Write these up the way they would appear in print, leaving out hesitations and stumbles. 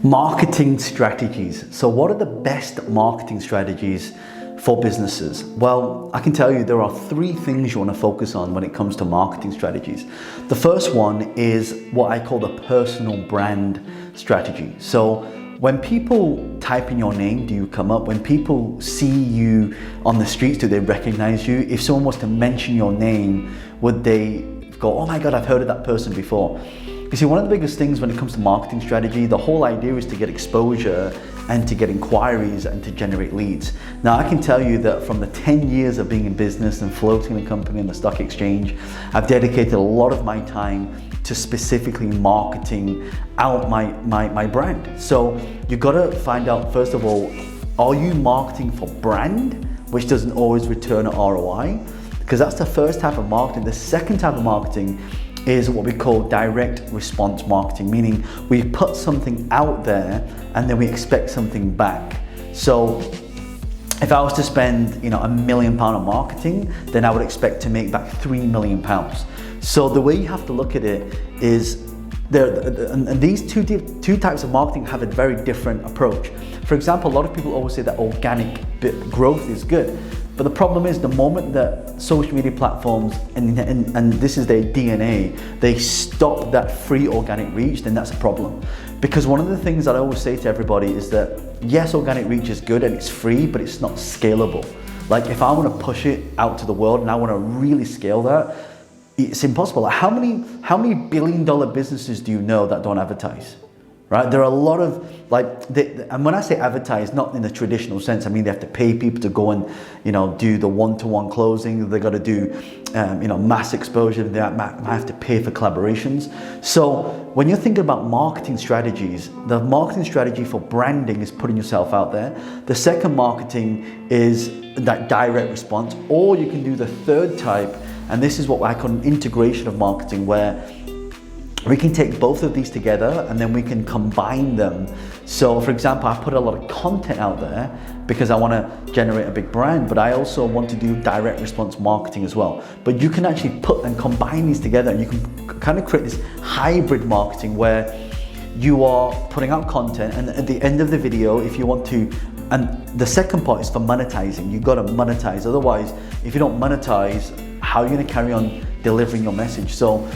Marketing strategies. So what are the best marketing strategies for businesses? Well, I can tell you there are three things you want to focus on when it comes to marketing strategies. The first one is what I call the personal brand strategy. So when people type in your name, do you come up? When people see you on the streets, do they recognize you? If someone was to mention your name, would they go, oh my God, I've heard of that person before? You see, one of the biggest things when it comes to marketing strategy, the whole idea is to get exposure and to get inquiries and to generate leads. Now, I can tell you that from the 10 years of being in business and floating the company on the stock exchange, I've dedicated a lot of my time to specifically marketing out my brand. So you gotta find out, first of all, are you marketing for brand, which doesn't always return an ROI? Because that's the first type of marketing. The second type of marketing is what we call direct response marketing, meaning we put something out there and then we expect something back. So if I was to spend £1 million on marketing, then I would expect to make back £3 million. So the way you have to look at it is and these two types of marketing have a very different approach. For example, a lot of people always say that organic growth is good. But the problem is the moment that social media platforms, and this is their DNA, they stop that free organic reach, then that's a problem. Because one of the things that I always say to everybody is that yes, organic reach is good and it's free, but it's not scalable. Like if I want to push it out to the world and I want to really scale that, it's impossible. Like how many billion-dollar businesses do you know that don't advertise? Right? There are a lot of and when I say advertise, not in the traditional sense, I mean they have to pay people to go and do the one-to-one closing. They got to do mass exposure. They have to pay for collaborations. So when you're thinking about marketing strategies, the marketing strategy for branding is putting yourself out there. The second marketing is that direct response, or you can do the third type, and this is what I call an integration of marketing, where we can take both of these together and then we can combine them. So for example, I put a lot of content out there because I want to generate a big brand, but I also want to do direct response marketing as well. But you can actually put and combine these together, and you can kind of create this hybrid marketing where you are putting out content, and at the end of the video, if you want to, and the second part is for monetizing. You've got to monetize. Otherwise, if you don't monetize, how are you going to carry on delivering your message? So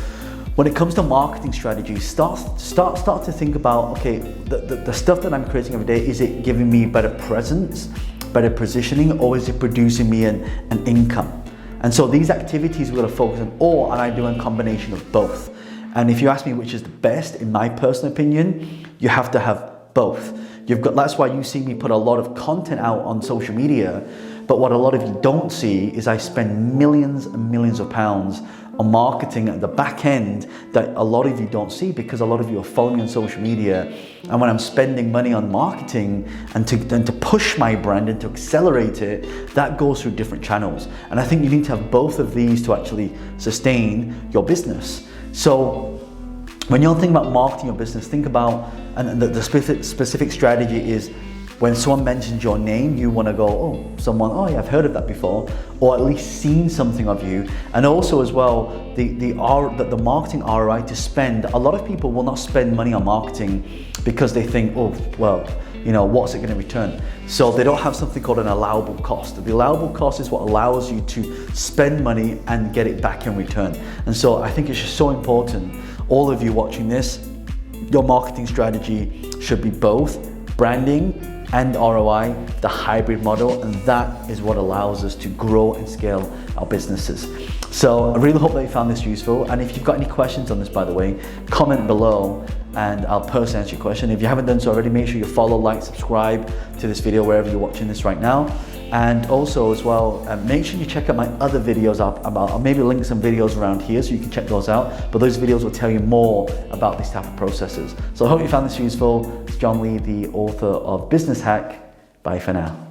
when it comes to marketing strategies, start to think about, okay, the stuff that I'm creating every day, is it giving me better presence, better positioning, or is it producing me an income? And so these activities we're going to focus on, or and I do a combination of both. And if you ask me which is the best, in my personal opinion, you have to have both. That's why you see me put a lot of content out on social media, but what a lot of you don't see is I spend millions and millions of pounds on marketing at the back end that a lot of you don't see, because a lot of you are following me on social media. And when I'm spending money on marketing and to push my brand and to accelerate it, that goes through different channels. And I think you need to have both of these to actually sustain your business. So when you're thinking about marketing your business, think about, and the specific strategy is, when someone mentions your name, you want to go, oh yeah, I've heard of that before, or at least seen something of you. And also as well, the marketing ROI to spend. A lot of people will not spend money on marketing because they think, what's it going to return? So they don't have something called an allowable cost. The allowable cost is what allows you to spend money and get it back in return. And so I think it's just so important, all of you watching this, your marketing strategy should be both branding and ROI, the hybrid model, and that is what allows us to grow and scale our businesses. So I really hope that you found this useful, and if you've got any questions on this, by the way, comment below and I'll personally answer your question. If you haven't done so already, make sure you follow, like, subscribe to this video wherever you're watching this right now. And also as well, make sure you check out my other videos I'll maybe link some videos around here so you can check those out, but those videos will tell you more about these type of processes. So I hope you found this useful. It's John Lee, the author of Business Hack. Bye for now.